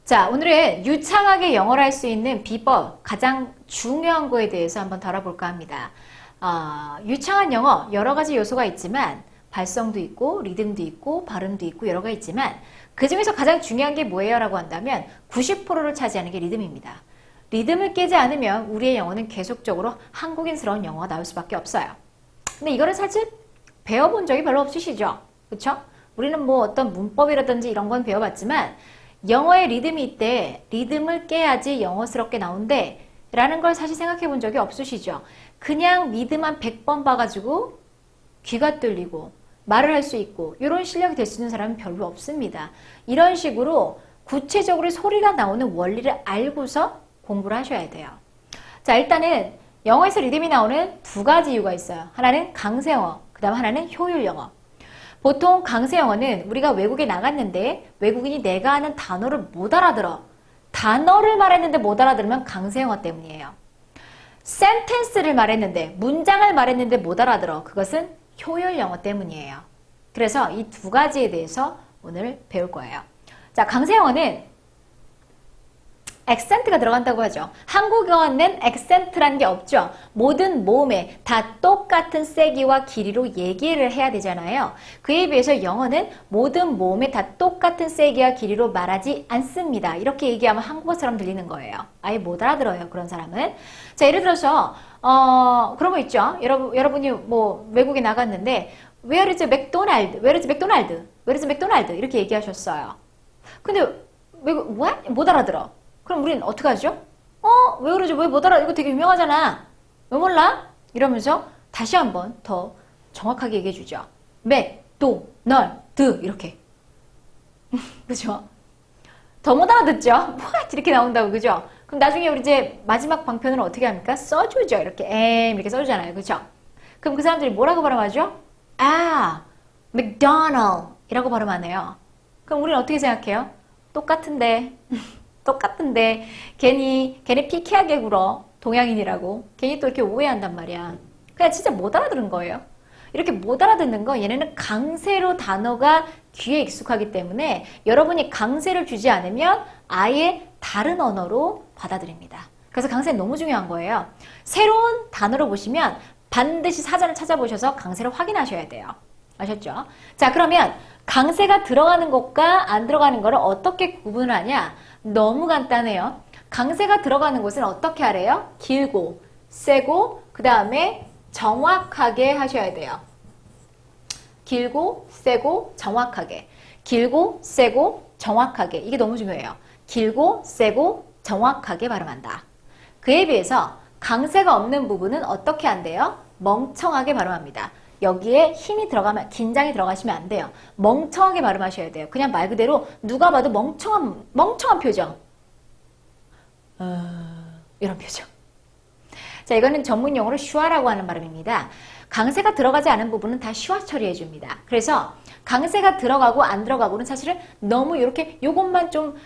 자, 오늘은 유창하게 영어를 할 수 있는 비법, 가장 중요한 거에 대해서 한번 다뤄볼까 합니다. 유창한 영어, 여러 가지 요소가 있지만, 발성도 있고, 리듬도 있고, 발음도 있고, 여러 가지 있지만, 그 중에서 가장 중요한 게 뭐예요? 라고 한다면, 90%를 차지하는 게 리듬입니다. 리듬을 깨지 않으면 우리의 영어는 계속적으로 한국인스러운 영어가 나올 수밖에 없어요. 근데 이거를 사실 배워본 적이 별로 없으시죠? 그쵸? 우리는 뭐 어떤 문법이라든지 이런 건 배워봤지만, 영어에 리듬이 있대. 리듬을 깨야지 영어스럽게 나온대. 라는 걸 사실 생각해 본 적이 없으시죠? 그냥 리듬만 100번 봐가지고 귀가 뚫리고 말을 할 수 있고 이런 실력이 될 수 있는 사람은 별로 없습니다. 이런 식으로 구체적으로 소리가 나오는 원리를 알고서 공부를 하셔야 돼요. 자, 일단은 영어에서 리듬이 나오는 두 가지 이유가 있어요. 하나는 강세영어, 그 다음 하나는 효율영어. 보통 강세영어는 우리가 외국에 나갔는데 외국인이 내가 하는 단어를 못 알아들어. 단어를 말했는데 못 알아들으면 강세영어 때문이에요. 센텐스를 말했는데, 문장을 말했는데 못 알아들어. 그것은 효율영어 때문이에요. 그래서 이 두 가지에 대해서 오늘 배울 거예요. 자, 강세영어는 액센트가 들어간다고 하죠. 한국어는 액센트라는 게 없죠. 모든 모음에 다 똑같은 세기와 길이로 얘기를 해야 되잖아요. 그에 비해서 영어는 모든 모음에 다 똑같은 세기와 길이로 말하지 않습니다. 이렇게 얘기하면 한국어처럼 들리는 거예요. 아예 못 알아들어요, 그런 사람은. 자, 예를 들어서 그런 거 있죠. 여러분이 뭐 외국에 나갔는데 Where is McDonald? Where is McDonald? Where is McDonald? 이렇게 얘기하셨어요. 근데 what? 못 알아들어. 그럼 우리는 어떻게 하죠? 왜 그러지? 왜 못 알아? 이거 되게 유명하잖아. 왜 몰라? 이러면서 다시 한번 더 정확하게 얘기해 주죠. 맥도널드 이렇게. 그죠? 더 못 알아듣죠? What? 이렇게 나온다고, 그죠? 그럼 나중에 우리 이제 마지막 방편으로 어떻게 합니까? 써주죠. 이렇게 이렇게 써주잖아요. 그죠? 그럼 그 사람들이 뭐라고 발음하죠? McDonald 이라고 발음하네요. 그럼 우리는 어떻게 생각해요? 똑같은데. 똑같은데 괜히 피키하게 굴어. 동양인이라고. 괜히 또 이렇게 오해한단 말이야. 그냥 진짜 못 알아들은 거예요. 이렇게 못 알아듣는 거 얘네는 강세로 단어가 귀에 익숙하기 때문에 여러분이 강세를 주지 않으면 아예 다른 언어로 받아들입니다. 그래서 강세는 너무 중요한 거예요. 새로운 단어를 보시면 반드시 사전을 찾아보셔서 강세를 확인하셔야 돼요. 아셨죠? 자, 그러면 강세가 들어가는 것과 안 들어가는 거를 어떻게 구분을 하냐? 너무 간단해요. 강세가 들어가는 곳은 어떻게 하래요? 길고, 세고, 그 다음에 정확하게 하셔야 돼요. 길고, 세고, 정확하게. 길고, 세고, 정확하게. 이게 너무 중요해요. 길고, 세고, 정확하게 발음한다. 그에 비해서 강세가 없는 부분은 어떻게 한대요? 멍청하게 발음합니다. 여기에 힘이 들어가면, 긴장이 들어가시면 안 돼요. 멍청하게 발음하셔야 돼요. 그냥 말 그대로 누가 봐도 멍청한 표정. 이런 표정. 자, 이거는 전문 용어로 슈아라고 하는 발음입니다. 강세가 들어가지 않은 부분은 다 슈아 처리해 줍니다. 그래서 강세가 들어가고 안 들어가고는 사실은 너무 이렇게 요것만 좀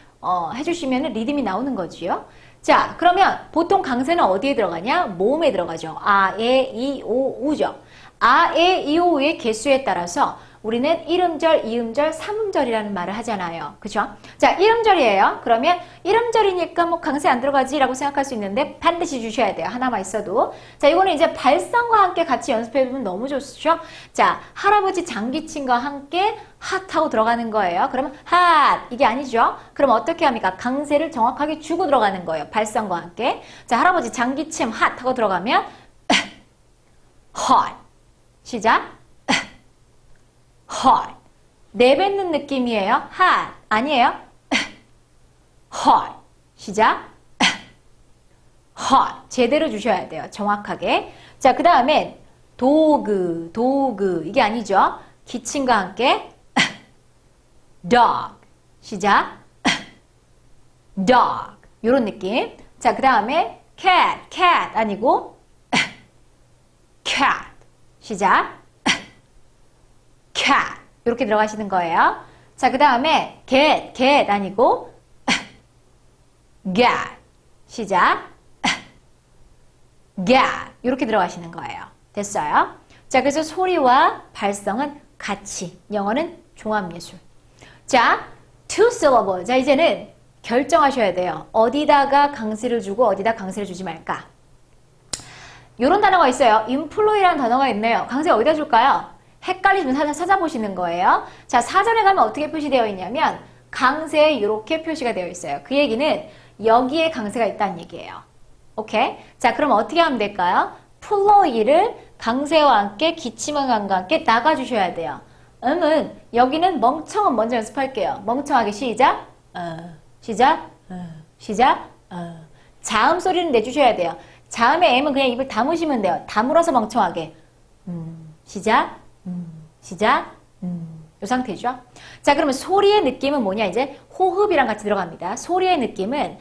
해주시면 리듬이 나오는 거지요. 자, 그러면 보통 강세는 어디에 들어가냐? 모음에 들어가죠. 아, 에, 이, 오, 우죠. 아, 에, 이, 오, 우의 개수에 따라서 우리는 1음절, 2음절, 3음절이라는 말을 하잖아요. 그죠? 자, 1음절이에요. 그러면 1음절이니까 뭐 강세 안 들어가지 라고 생각할 수 있는데 반드시 주셔야 돼요. 하나만 있어도. 자, 이거는 이제 발성과 함께 같이 연습해보면 너무 좋죠? 자, 할아버지 장기침과 함께 핫하고 들어가는 거예요. 그러면 핫! 이게 아니죠? 그럼 어떻게 합니까? 강세를 정확하게 주고 들어가는 거예요. 발성과 함께. 자, 할아버지 장기침 핫하고 들어가면 헛. 시작. 헛. 내뱉는 느낌이에요. 핫. 아니에요. 헛. 시작. 헛. 제대로 주셔야 돼요. 정확하게. 자, 그 다음에 도그. 이게 아니죠. 기침과 함께 dog. 시작. dog. 요런 느낌. 자, 그 다음에 cat 아니고 cat. 시작. cat. 이렇게 들어가시는 거예요. 자, 그 다음에 get 아니고 get. 시작. get. 이렇게 들어가시는 거예요. 됐어요? 자, 그래서 소리와 발성은 같이. 영어는 종합예술. 자, two syllable. 자, 이제는 결정하셔야 돼요. 어디다가 강세를 주고 어디다 강세를 주지 말까. 이런 단어가 있어요. employ라는 단어가 있네요. 강세 어디다 줄까요? 헷갈리시면 찾아보시는 거예요. 자, 사전에 가면 어떻게 표시되어 있냐면 강세에 이렇게 표시가 되어 있어요. 그 얘기는 여기에 강세가 있다는 얘기예요. 오케이? 자, 그럼 어떻게 하면 될까요? employ를 강세와 함께 기침음과 함께 나가주셔야 돼요. 여기는 멍청은 먼저 연습할게요. 멍청하게 시작. 시작. 시작. 자음 소리는 내주셔야 돼요. 자음의 M은 그냥 입을 다무시면 돼요. 다물어서 멍청하게. 시작. 시작. 이 상태죠. 자, 그러면 소리의 느낌은 뭐냐? 이제 호흡이랑 같이 들어갑니다. 소리의 느낌은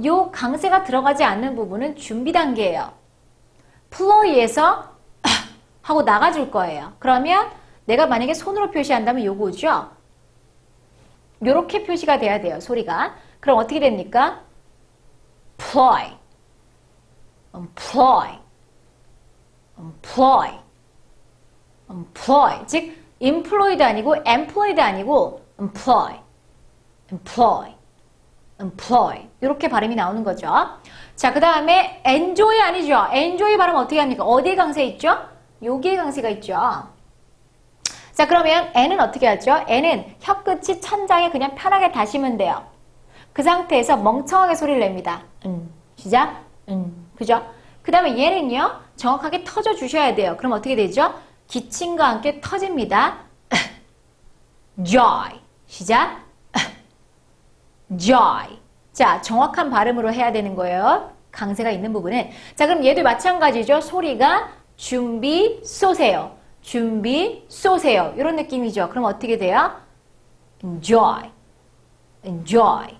요 강세가 들어가지 않는 부분은 준비 단계예요. 플로이에서 하고 나가줄 거예요. 그러면 내가 만약에 손으로 표시한다면 요거죠. 요렇게 표시가 돼야 돼요. 소리가. 그럼 어떻게 됩니까? ploy, employ, employ, employ. 즉 employed 아니고 employed 아니고 employ, employ, employ. 이렇게 발음이 나오는 거죠. 자, 그 다음에 enjoy 아니죠. enjoy 발음 어떻게 합니까? 어디에 강세 있죠? 여기에 강세가 있죠. 자, 그러면 N은 어떻게 하죠? N은 혀끝이 천장에 그냥 편하게 닿으시면 돼요. 그 상태에서 멍청하게 소리를 냅니다. 시작. 그죠? 그 다음에 얘는요, 정확하게 터져 주셔야 돼요. 그럼 어떻게 되죠? 기침과 함께 터집니다. joy. 시작. joy. 자, 정확한 발음으로 해야 되는 거예요. 강세가 있는 부분은. 자, 그럼 얘도 마찬가지죠. 소리가 준비 쏘세요. 준비 쏘세요. 이런 느낌이죠. 그럼 어떻게 돼요? enjoy. enjoy.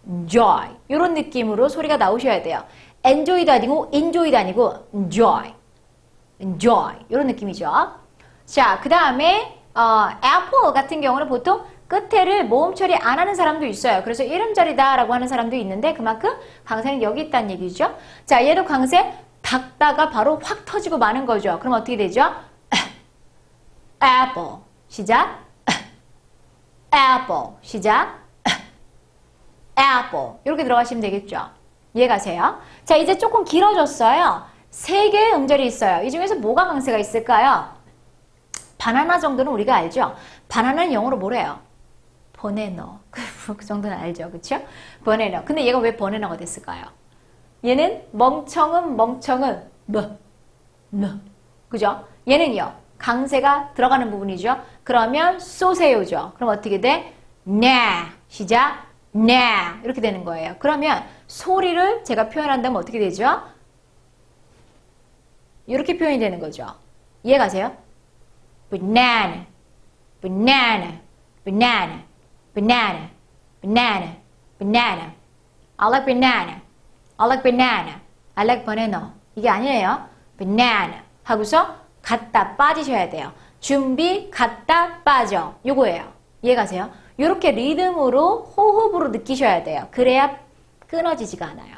enjoy. 이런 느낌으로 소리가 나오셔야 돼요. enjoy도 아니고 enjoy도 아니고 enjoy. enjoy. 이런 느낌이죠. 자, 그 다음에 apple 같은 경우는 보통 끝에를 모음 처리 안 하는 사람도 있어요. 그래서 이름자리다 라고 하는 사람도 있는데 그만큼 강세는 여기 있다는 얘기죠. 자, 얘도 강세 닫다가 바로 확 터지고 마는 거죠. 그럼 어떻게 되죠? apple. 시작. apple. 시작. apple. 이렇게 들어가시면 되겠죠. 이해가세요? 자, 이제 조금 길어졌어요. 3개의 음절이 있어요. 이 중에서 뭐가 강세가 있을까요? 바나나 정도는 우리가 알죠? 바나나는 영어로 뭐래요? 버네너. 그 정도는 알죠. 그쵸? 버네너. 근데 얘가 왜 버네너가 됐을까요? 얘는 멍청은 그죠? 얘는요. 강세가 들어가는 부분이죠. 그러면 쏘세요죠. 그럼 어떻게 돼? 네. 시작. 네. 이렇게 되는 거예요. 그러면 소리를 제가 표현한다면 어떻게 되죠? 이렇게 표현이 되는 거죠. 이해가세요? banana, banana, banana, banana, banana, banana. I like banana. I like banana. I like banana. 이게 아니에요. banana 하고서 갔다 빠지셔야 돼요. 준비 갔다 빠져. 요거예요. 이해가세요? 이렇게 리듬으로 호흡으로 느끼셔야 돼요. 그래야 끊어지지가 않아요.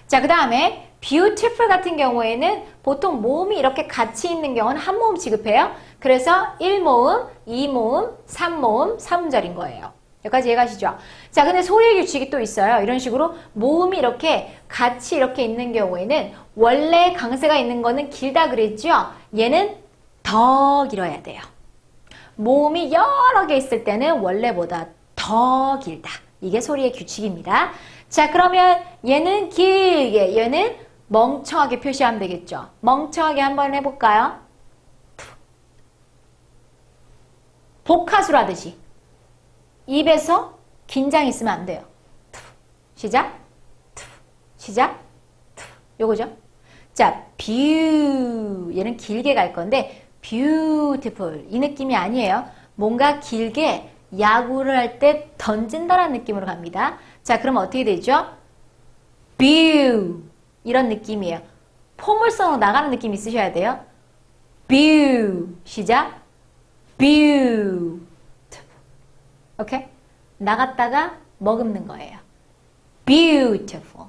자, 그 다음에 beautiful 같은 경우에는 보통 모음이 이렇게 같이 있는 경우는 한 모음 취급해요. 그래서 1모음, 2모음, 3모음, 3음절인 거예요. 여기까지 이해가시죠? 자, 근데 소리의 규칙이 또 있어요. 이런 식으로 모음이 이렇게 같이 이렇게 있는 경우에는 원래 강세가 있는 거는 길다 그랬죠? 얘는 더 길어야 돼요. 모음이 여러 개 있을 때는 원래보다 더 길다. 이게 소리의 규칙입니다. 자, 그러면 얘는 길게, 얘는 멍청하게 표시하면 되겠죠. 멍청하게 한번 해볼까요? 복화술 하듯이. 입에서 긴장이 있으면 안 돼요. 시작. 시작. 요거죠. 자, beauty. 얘는 길게 갈 건데 beautiful. 이 느낌이 아니에요. 뭔가 길게 야구를 할 때 던진다라는 느낌으로 갑니다. 자, 그럼 어떻게 되죠? beauty. 이런 느낌이에요. 포물선으로 나가는 느낌 있으셔야 돼요. beauty. 시작. beauty. 오케이? 나갔다가 머금는 거예요. beautiful.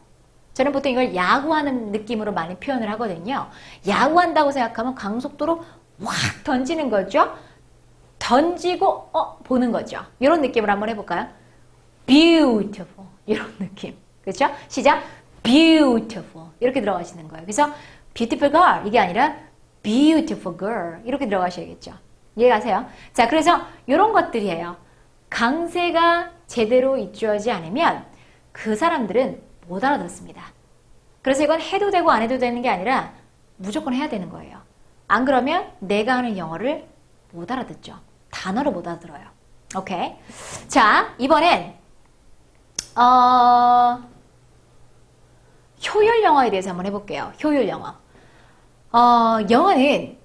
저는 보통 이걸 야구하는 느낌으로 많이 표현을 하거든요. 야구한다고 생각하면 강속도로 확 던지는 거죠. 던지고 보는 거죠. 이런 느낌으로 한번 해볼까요? beautiful 이런 느낌. 그렇죠? 시작. beautiful 이렇게 들어가시는 거예요. 그래서 beautiful girl 이게 아니라 beautiful girl 이렇게 들어가셔야겠죠. 이해가세요? 자, 그래서 이런 것들이에요. 강세가 제대로 이루어지지 않으면 그 사람들은 못 알아듣습니다. 그래서 이건 해도 되고 안 해도 되는 게 아니라 무조건 해야 되는 거예요. 안 그러면 내가 하는 영어를 못 알아듣죠. 단어를 못 알아들어요. 오케이. 자, 이번엔 효율 영어에 대해서 한번 해볼게요. 효율 영어. 영어는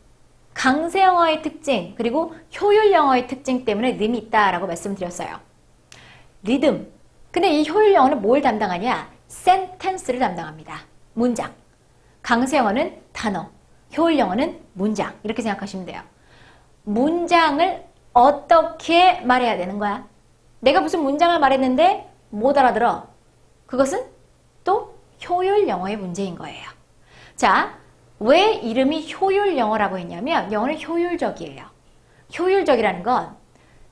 강세 영어의 특징 그리고 효율 영어의 특징 때문에 리듬이 있다라고 말씀드렸어요. 리듬. 근데 이 효율 영어는 뭘 담당하냐? 센텐스를 담당합니다. 문장. 강세 영어는 단어. 효율 영어는 문장. 이렇게 생각하시면 돼요. 문장을 어떻게 말해야 되는 거야? 내가 무슨 문장을 말했는데 못 알아들어. 그것은 또 효율 영어의 문제인 거예요. 자, 왜 이름이 효율 영어라고 했냐면 영어는 효율적이에요. 효율적이라는 건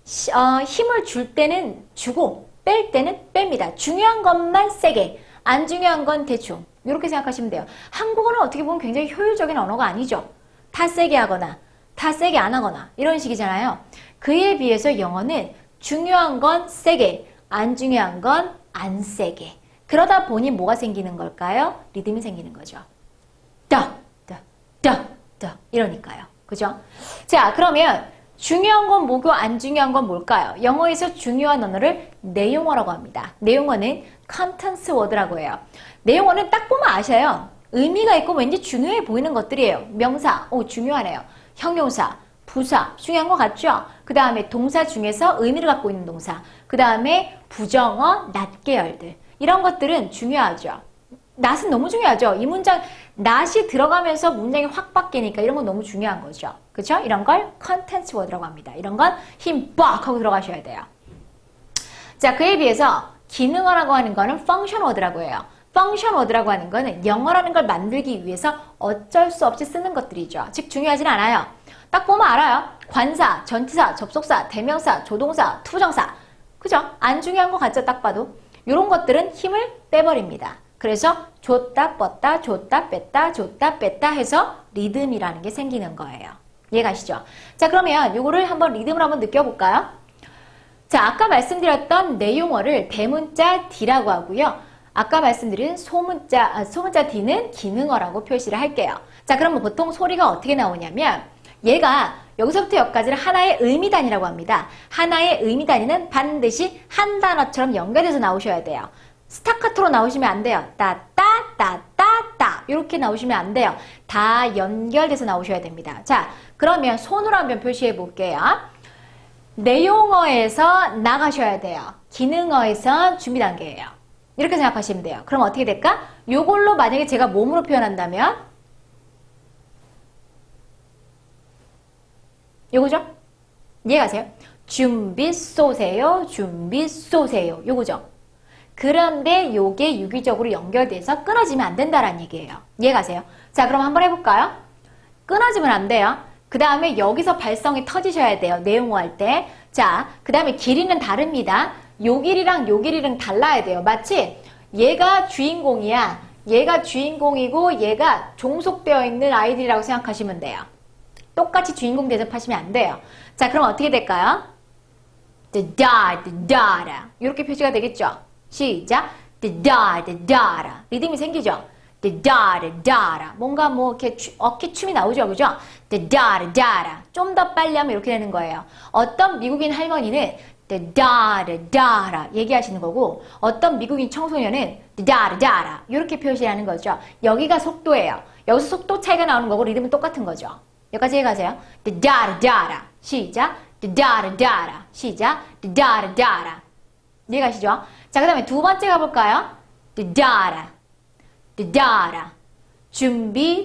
힘을 줄 때는 주고 뺄 때는 뺍니다. 중요한 것만 세게, 안 중요한 건 대충. 이렇게 생각하시면 돼요. 한국어는 어떻게 보면 굉장히 효율적인 언어가 아니죠. 다 세게 하거나 다 세게 안 하거나 이런 식이잖아요. 그에 비해서 영어는 중요한 건 세게, 안 중요한 건 안 세게. 그러다 보니 뭐가 생기는 걸까요? 리듬이 생기는 거죠. 이러니까요. 그죠? 자, 그러면 중요한 건 뭐고 안 중요한 건 뭘까요? 영어에서 중요한 언어를 내용어라고 합니다. 내용어는 contents word라고 해요. 내용어는 딱 보면 아셔요. 의미가 있고 왠지 중요해 보이는 것들이에요. 명사, 중요하네요. 형용사, 부사, 중요한 거 같죠? 그 다음에 동사 중에서 의미를 갖고 있는 동사, 그 다음에 부정어, 낫계열들. 이런 것들은 중요하죠. 낫은 너무 중요하죠. 이 문장, 낫이 들어가면서 문장이 확 바뀌니까 이런 건 너무 중요한 거죠. 그렇죠? 이런 걸 contents word라고 합니다. 이런 건 힘 빡 하고 들어가셔야 돼요. 자, 그에 비해서 기능어라고 하는 거는 function word라고 해요. function word라고 하는 거는 영어라는 걸 만들기 위해서 어쩔 수 없이 쓰는 것들이죠. 즉 중요하진 않아요. 딱 보면 알아요. 관사, 전치사, 접속사, 대명사, 조동사, 투부정사. 그죠? 안 중요한 거 같죠? 딱 봐도. 이런 것들은 힘을 빼버립니다. 그래서 줬다 뻗다 줬다 뺐다 줬다 뺐다 해서 리듬이라는 게 생기는 거예요. 이해가시죠? 자, 그러면 이거를 한번 리듬을 한번 느껴볼까요? 자, 아까 말씀드렸던 내용어를 대문자 D라고 하고요. 아까 말씀드린 소문자 D는 기능어라고 표시를 할게요. 자, 그러면 보통 소리가 어떻게 나오냐면 얘가 여기서부터 여기까지를 하나의 의미단위라고 합니다. 하나의 의미단위는 반드시 한 단어처럼 연결해서 나오셔야 돼요. 스타카토로 나오시면 안 돼요. 따 이렇게 나오시면 안 돼요. 다 연결돼서 나오셔야 됩니다. 자, 그러면 손으로 한번 표시해 볼게요. 내용어에서 나가셔야 돼요. 기능어에서 준비 단계예요. 이렇게 생각하시면 돼요. 그럼 어떻게 될까? 요걸로 만약에 제가 몸으로 표현한다면 요거죠? 이해가세요? 준비 쏘세요. 준비 쏘세요. 요거죠? 그런데 요게 유기적으로 연결돼서 끊어지면 안 된다라는 얘기예요. 이해가세요? 자, 그럼 한번 해볼까요? 끊어지면 안 돼요. 그 다음에 여기서 발성이 터지셔야 돼요. 내용어 할 때. 자, 그 다음에 길이는 다릅니다. 요 길이랑 요 길이랑 달라야 돼요. 마치 얘가 주인공이야. 얘가 주인공이고 얘가 종속되어 있는 아이들이라고 생각하시면 돼요. 똑같이 주인공 대접하시면 안 돼요. 자, 그럼 어떻게 될까요? da 이렇게 표시가 되겠죠? 시작. da 리듬이 생기죠? da 뭔가 뭐 이렇게 어깨춤이 나오죠, 그죠? da 좀 더 빨리 하면 이렇게 되는 거예요. 어떤 미국인 할머니는 da 얘기하시는 거고 어떤 미국인 청소년은 da 이렇게 표시하는 거죠. 여기가 속도예요. 여기서 속도 차이가 나오는 거고 리듬은 똑같은 거죠. 여기까지 해가세요. da 시작. da 시작. da 이해가시죠? 자, 그 다음에 두 번째 가볼까요? da 준비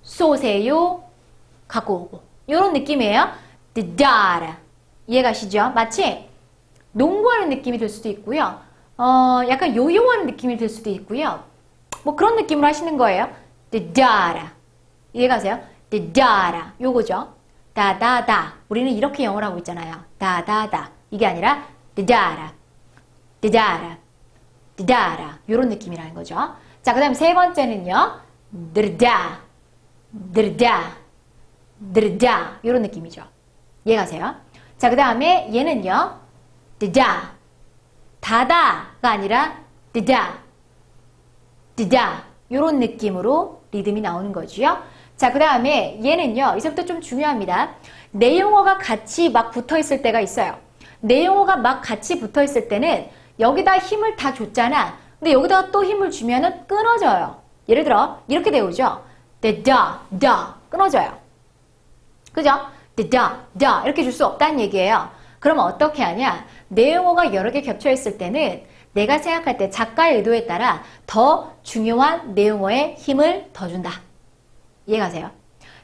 쏘세요. 갖고 오고 이런 느낌이에요. da 이해가시죠? 마치 농구하는 느낌이 들 수도 있고요. 약간 요요하는 느낌이 들 수도 있고요. 뭐 그런 느낌으로 하시는 거예요. da 이해가세요? da 요거죠. 다다다 우리는 이렇게 영어를 하고 있잖아요. 다다다 이게 아니라 da 디다라, 디다라. 요런 느낌이라는 거죠. 자, 그 다음 세 번째는요. 드르다, 드르다, 드르다. 요런 느낌이죠. 이해가세요? 자, 그 다음에 얘는요. 드다, 다다가 아니라 드다, 드다. 요런 느낌으로 리듬이 나오는 거지요. 자, 그 다음에 얘는요. 이제부터 좀 중요합니다. 내용어가 같이 막 붙어 있을 때가 있어요. 내용어가 막 같이 붙어 있을 때는 여기다 힘을 다 줬잖아. 근데 여기다가 또 힘을 주면은 끊어져요. 예를 들어 이렇게 되오죠. 다, 다 끊어져요. 그죠? 다, 다 이렇게 줄 수 없다는 얘기예요. 그러면 어떻게 하냐? 내용어가 여러 개 겹쳐 있을 때는 내가 생각할 때 작가의 의도에 따라 더 중요한 내용어에 힘을 더 준다. 이해가세요?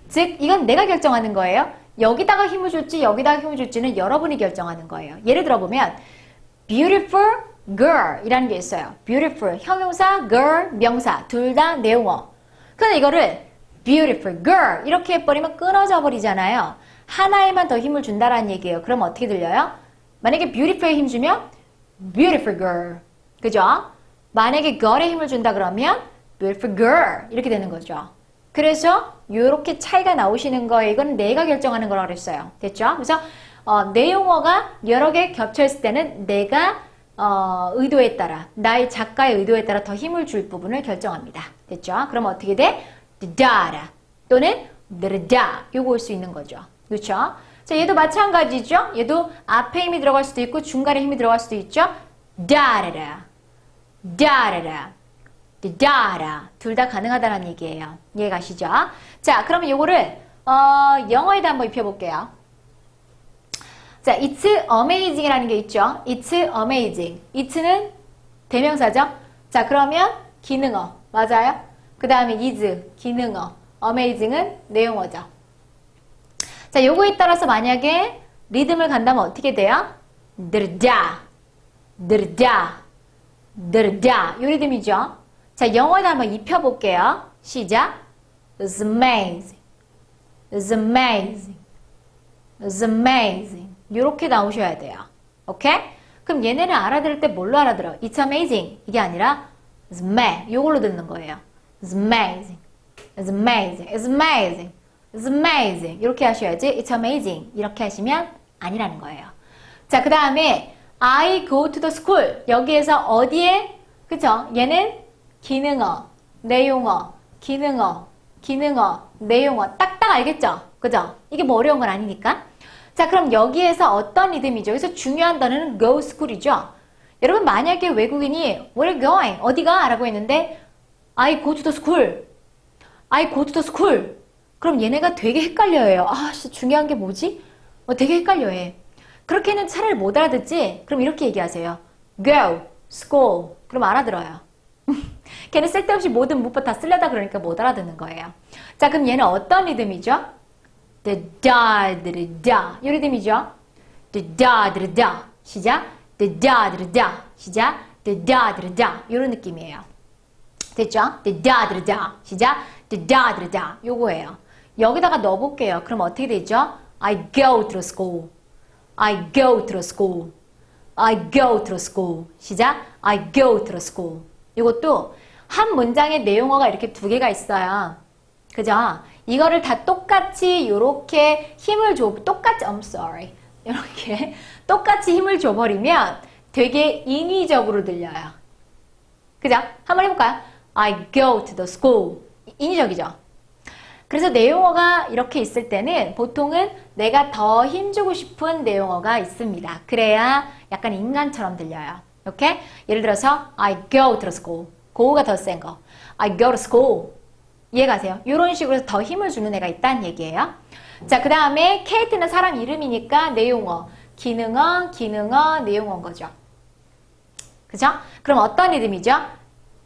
즉 이건 내가 결정하는 거예요. 여기다가 힘을 줄지 여기다가 힘을 줄지는 여러분이 결정하는 거예요. 예를 들어 보면 beautiful girl 이라는 게 있어요. beautiful 형용사, girl 명사 둘 다 내용어. 근데 이거를 beautiful girl 이렇게 해버리면 끊어져 버리잖아요. 하나에만 더 힘을 준다라는 얘기예요. 그럼 어떻게 들려요? 만약에 beautiful에 힘 주면 beautiful girl 그죠? 만약에 girl에 힘을 준다 그러면 beautiful girl 이렇게 되는 거죠. 그래서 이렇게 차이가 나오시는 거예요. 이건 내가 결정하는 거라고 그랬어요. 됐죠? 그래서 내용어가 여러 개 겹쳐 있을 때는 내가 의도에 따라 나의 작가의 의도에 따라 더 힘을 줄 부분을 결정합니다. 됐죠? 그럼 어떻게 돼? 다라 또는 드르다 요거 올 수 있는 거죠. 그렇죠? 자, 얘도 마찬가지죠. 얘도 앞에 힘이 들어갈 수도 있고 중간에 힘이 들어갈 수도 있죠. 다라라 다라라 다라 둘 다 가능하다는 얘기예요. 이해 가시죠? 자, 그러면 요거를 영어에다 한번 입혀볼게요. 자, it's amazing이라는 게 있죠. it's amazing. it는 대명사죠. 자, 그러면 기능어 맞아요? 그 다음에 is 기능어, amazing은 내용어죠. 자, 요거에 따라서 만약에 리듬을 간다면 어떻게 돼요? 드르다, 드르다, 드르다 요 리듬이죠. 자, 영어에다 한번 입혀볼게요. 시작. It's amazing. It's amazing. It's amazing. 이렇게 나오셔야 돼요. 오케이? 그럼 얘네는 알아들을 때 뭘로 알아들어? It's amazing. 이게 아니라 It's amazing. 이걸로 듣는 거예요. It's amazing. It's amazing. It's amazing. It's amazing. 이렇게 하셔야지. It's amazing. 이렇게 하시면 아니라는 거예요. 자, 그 다음에 I go to the school. 여기에서 어디에? 그쵸? 얘는 기능어, 내용어, 기능어, 기능어, 내용어. 딱딱 알겠죠? 그죠? 이게 뭐 어려운 건 아니니까. 자, 그럼 여기에서 어떤 리듬이죠? 여기서 중요한 단어는 go school이죠. 여러분 만약에 외국인이 Where are you going? 어디가? 라고 했는데 I go to the school. I go to the school. 그럼 얘네가 되게 헷갈려해요. 아, 진짜 중요한 게 뭐지? 되게 헷갈려해. 그렇게는 차라리 못 알아듣지? 그럼 이렇게 얘기하세요. Go, school. 그럼 알아들어요. 걔는 쓸데없이 모든 문법 다 쓰려다 그러니까 못 알아듣는 거예요. 자, 그럼 얘는 어떤 리듬이죠? da, da. 이 리듬이죠? da, da. 시작. da, da. 시작. da, da. 이런 느낌이에요. 됐죠? da, da. 시작. da, da. 요거예요. 여기다가 넣어볼게요. 그럼 어떻게 되죠? I go to school. I go to school. I go to school. 시작. I go to school. 이것도 한 문장의 내용어가 이렇게 두 개가 있어요. 그죠? 이거를 다 똑같이 요렇게 힘을 똑같이, I'm sorry. 이렇게 똑같이 힘을 줘버리면 되게 인위적으로 들려요. 그죠? 한번 해볼까요? I go to the school. 인위적이죠? 그래서 내용어가 이렇게 있을 때는 보통은 내가 더 힘주고 싶은 내용어가 있습니다. 그래야 약간 인간처럼 들려요. 오케이? 예를 들어서 I go to the school. go가 더 센 거. I go to school. 이해가세요? 이런 식으로 해서 더 힘을 주는 애가 있다는 얘기예요. 자, 그 다음에 케이트는 사람 이름이니까 내용어. 기능어, 기능어, 내용어인 거죠. 그죠? 그럼 어떤 리듬이죠?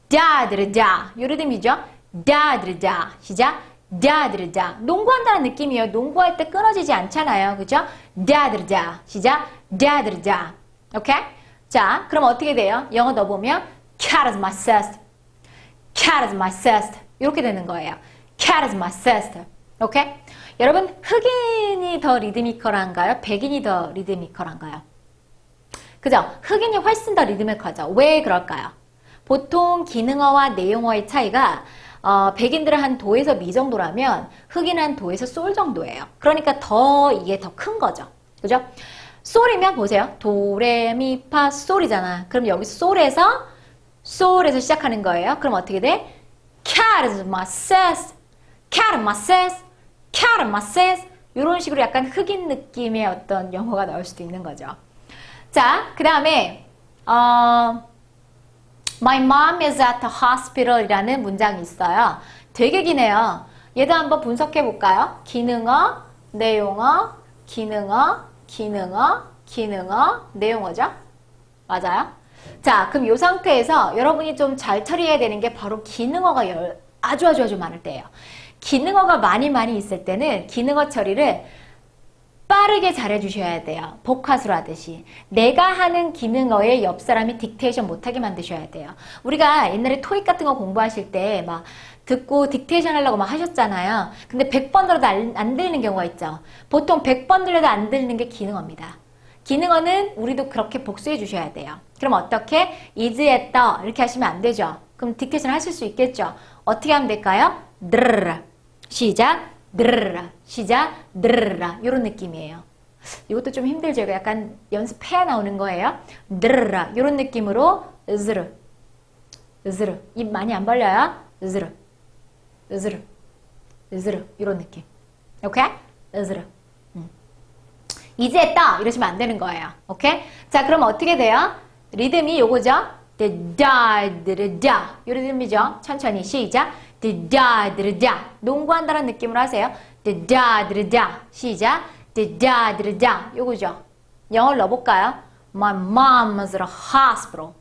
다드르다. 이 리듬이죠? 다드르다. 시작. 다드르다. 농구한다는 느낌이에요. 농구할 때 끊어지지 않잖아요. 그죠? 다드르다. 시작. 다드르다. 오케이? 자, 그럼 어떻게 돼요? 영어 넣어보면 cat is my sister. cat is my sister. 이렇게 되는 거예요. cat is my sister. 오케이? 여러분, 흑인이 더 리드미컬한가요? 백인이 더 리드미컬한가요? 그죠? 흑인이 훨씬 더 리드미컬하죠. 왜 그럴까요? 보통 기능어와 내용어의 차이가 백인들은 한 도에서 미 정도라면 흑인은 한 도에서 솔 정도예요. 그러니까 더 이게 더 큰 거죠. 그죠? 솔이면 보세요. 도레미파 솔이잖아. 그럼 여기서 솔에서 시작하는 거예요. 그럼 어떻게 돼? 카르마세스, 카르마세스, 카르마세스 이런 식으로 약간 흑인 느낌의 어떤 영어가 나올 수도 있는 거죠. 자, 그 다음에 My mom is at the hospital 이라는 문장이 있어요. 되게 기네요. 얘도 한번 분석해 볼까요? 기능어, 내용어, 기능어, 기능어, 기능어, 내용어죠? 맞아요? 자, 그럼 이 상태에서 여러분이 좀 잘 처리해야 되는 게 바로 기능어가 아주 많을 때예요. 기능어가 많이 있을 때는 기능어 처리를 빠르게 잘해주셔야 돼요. 복화술 하듯이. 내가 하는 기능어에 옆 사람이 딕테이션 못하게 만드셔야 돼요. 우리가 옛날에 토익 같은 거 공부하실 때 막 듣고 딕테이션 하려고 막 하셨잖아요. 근데 100번 들어도 안 들리는 경우가 있죠. 보통 100번 들려도 안 들리는 게 기능어입니다. 기능어는 우리도 그렇게 복수해 주셔야 돼요. 그럼 어떻게? is at the 이렇게 하시면 안 되죠. 그럼 딕테이션 하실 수 있겠죠. 어떻게 하면 될까요? 드르르 시작 드르르 시작 드르르 이런 느낌이에요. 이것도 좀 힘들죠. 이거 약간 연습해야 나오는 거예요. 드르르 이런 느낌으로 으스르 으스르 입 많이 안 벌려요. 으스르 으스르 으스르 이런 느낌. 오케이? 으스르 이제 했다 이러시면 안 되는 거예요. 오케이? 자, 그럼 어떻게 돼요? 리듬이 요거죠? 드다드르다 요 리듬이죠. 천천히 시작. 드다드르다 농구한다는 느낌으로 하세요. 드다드르다 시작. 드다드르다 요거죠. 영어를 넣어볼까요? My mom was at a hospital.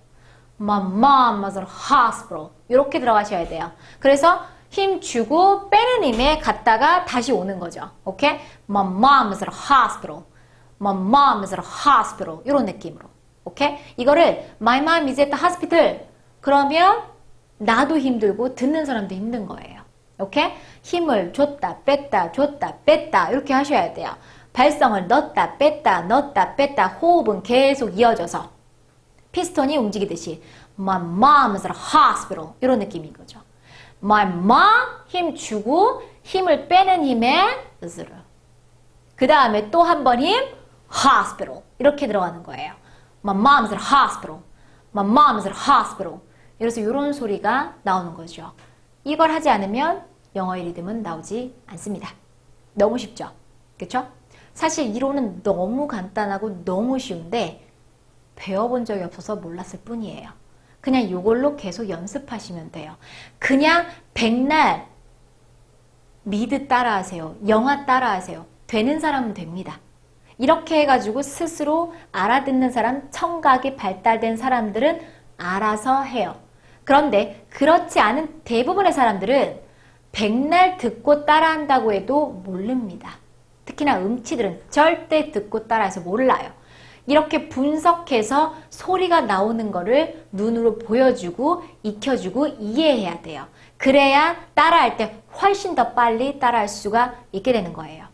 My mom was at a hospital. 이렇게 들어가셔야 돼요. 그래서 힘 주고 빼는 힘에 갔다가 다시 오는 거죠. 오케이? My mom was at a hospital. My mom is at a hospital. 이런 느낌으로. 오케이? 이거를 My mom is at the hospital. 그러면 나도 힘들고 듣는 사람도 힘든 거예요. 오케이? 힘을 줬다 뺐다 줬다 뺐다 이렇게 하셔야 돼요. 발성을 넣었다 뺐다 넣었다 뺐다 호흡은 계속 이어져서 피스톤이 움직이듯이 My mom is at a hospital. 이런 느낌인 거죠. My mom 힘 주고 힘을 빼는 힘에 으스르. 그 다음에 또 한 번 힘 hospital 이렇게 들어가는 거예요. My mom is at a hospital. My mom is at a hospital. 그래서 이런 소리가 나오는 거죠. 이걸 하지 않으면 영어의 리듬은 나오지 않습니다. 너무 쉽죠? 그렇죠? 사실 이론은 너무 간단하고 너무 쉬운데 배워본 적이 없어서 몰랐을 뿐이에요. 그냥 이걸로 계속 연습하시면 돼요. 그냥 백날 미드 따라하세요. 영화 따라하세요. 되는 사람은 됩니다. 이렇게 해가지고 스스로 알아듣는 사람, 청각이 발달된 사람들은 알아서 해요. 그런데 그렇지 않은 대부분의 사람들은 백날 듣고 따라한다고 해도 모릅니다. 특히나 음치들은 절대 듣고 따라해서 몰라요. 이렇게 분석해서 소리가 나오는 거를 눈으로 보여주고 익혀주고 이해해야 돼요. 그래야 따라할 때 훨씬 더 빨리 따라할 수가 있게 되는 거예요.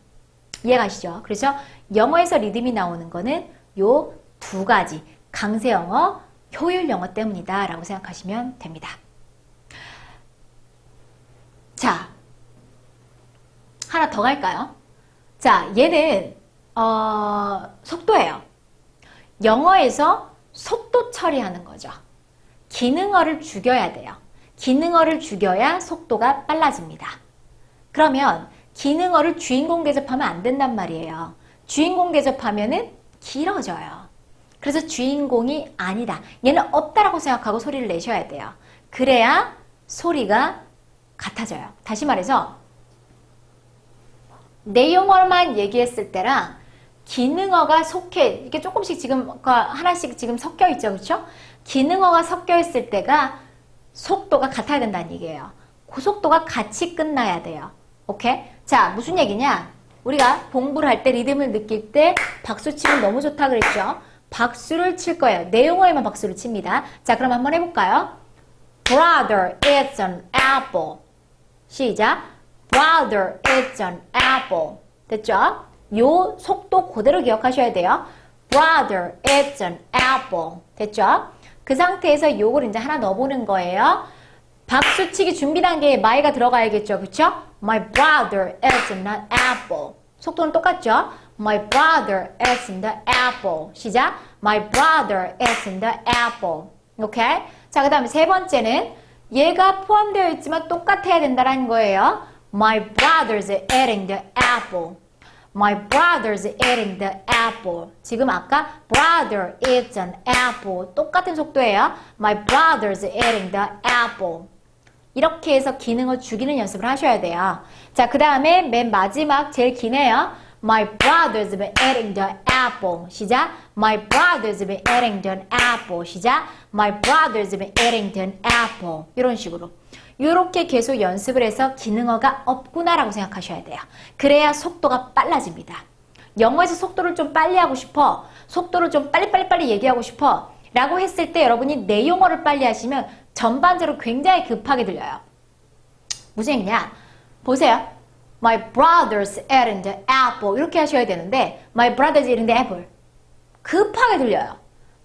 이해가시죠? 그래서 영어에서 리듬이 나오는 거는 요 두 가지 강세 영어, 효율 영어 때문이다 라고 생각하시면 됩니다. 자, 하나 더 갈까요? 자, 얘는 속도예요. 영어에서 속도 처리하는 거죠. 기능어를 죽여야 돼요. 기능어를 죽여야 속도가 빨라집니다. 그러면 기능어를 주인공 대접하면 안 된단 말이에요. 주인공 대접하면은 길어져요. 그래서 주인공이 아니다. 얘는 없다라고 생각하고 소리를 내셔야 돼요. 그래야 소리가 같아져요. 다시 말해서 내용어만 얘기했을 때랑 기능어가 이게 조금씩 지금 하나씩 지금 섞여 있죠, 그렇죠? 기능어가 섞여 있을 때가 속도가 같아야 된다는 얘기예요. 그 속도가 같이 끝나야 돼요. 오케이? 자, 무슨 얘기냐? 우리가 공부를 할 때 리듬을 느낄 때 박수 치면 너무 좋다 그랬죠? 박수를 칠 거예요. 내용어에만 박수를 칩니다. 자, 그럼 한번 해볼까요? Brother, it's an apple. 시작. Brother, it's an apple. 됐죠? 요 속도 그대로 기억하셔야 돼요. brother is an apple. 됐죠? 그 상태에서 요걸 이제 하나 넣어보는 거예요. 박수치기 준비 단계에 my가 들어가야겠죠. 그쵸? My brother is an apple. 속도는 똑같죠? My brother is in the apple. 시작. My brother is in the apple. 오케이? 자, 그 다음에 세 번째는 얘가 포함되어 있지만 똑같아야 된다는 거예요. My brother's eating the apple. My brother's eating the apple. 지금 아까 brother eats an apple. 똑같은 속도예요. My brother's eating the apple. 이렇게 해서 기능을 죽이는 연습을 하셔야 돼요. 자, 그 다음에 맨 마지막 제일 기네요. My brother's been eating the apple. 시작. My brother's been eating the apple. 시작. My brother's been eating the apple. 이런 식으로. 이렇게 계속 연습을 해서 기능어가 없구나라고 생각하셔야 돼요. 그래야 속도가 빨라집니다. 영어에서 속도를 좀 빨리 하고 싶어. 속도를 좀 빨리 얘기하고 싶어. 라고 했을 때 여러분이 내용어를 빨리 하시면 전반적으로 굉장히 급하게 들려요. 무슨 얘기냐? 보세요. My brother's eating the apple. 이렇게 하셔야 되는데 My brother's eating the apple. 급하게 들려요.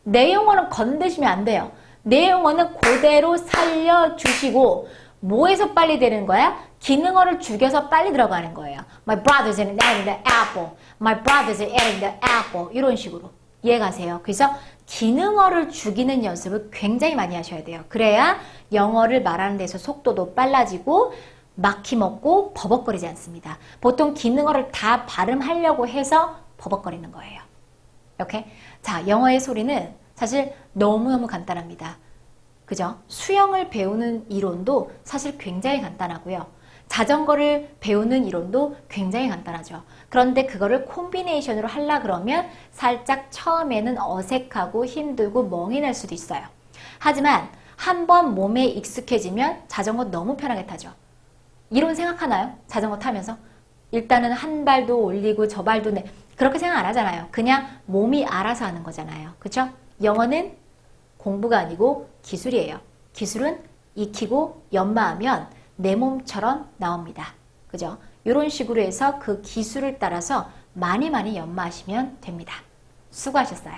내용어는 건드시면 안 돼요. 내용어는 그대로 살려주시고 뭐에서 빨리 되는 거야? 기능어를 죽여서 빨리 들어가는 거예요. My brother's eating the apple. My brother's eating the apple. 이런 식으로. 이해가세요? 그래서 기능어를 죽이는 연습을 굉장히 많이 하셔야 돼요. 그래야 영어를 말하는 데서 속도도 빨라지고 막힘없고 버벅거리지 않습니다. 보통 기능어를 다 발음하려고 해서 버벅거리는 거예요. 오케이? 자, 영어의 소리는 사실 너무너무 간단합니다. 그죠? 수영을 배우는 이론도 사실 굉장히 간단하고요. 자전거를 배우는 이론도 굉장히 간단하죠. 그런데 그거를 콤비네이션으로 하려 그러면 살짝 처음에는 어색하고 힘들고 멍이 날 수도 있어요. 하지만 한번 몸에 익숙해지면 자전거 너무 편하게 타죠. 이론 생각하나요? 자전거 타면서? 일단은 한 발도 올리고 저 발도 그렇게 생각 안 하잖아요. 그냥 몸이 알아서 하는 거잖아요. 그쵸? 영어는 공부가 아니고 기술이에요. 기술은 익히고 연마하면 내 몸처럼 나옵니다. 그죠? 이런 식으로 해서 그 기술을 따라서 많이 연마하시면 됩니다. 수고하셨어요.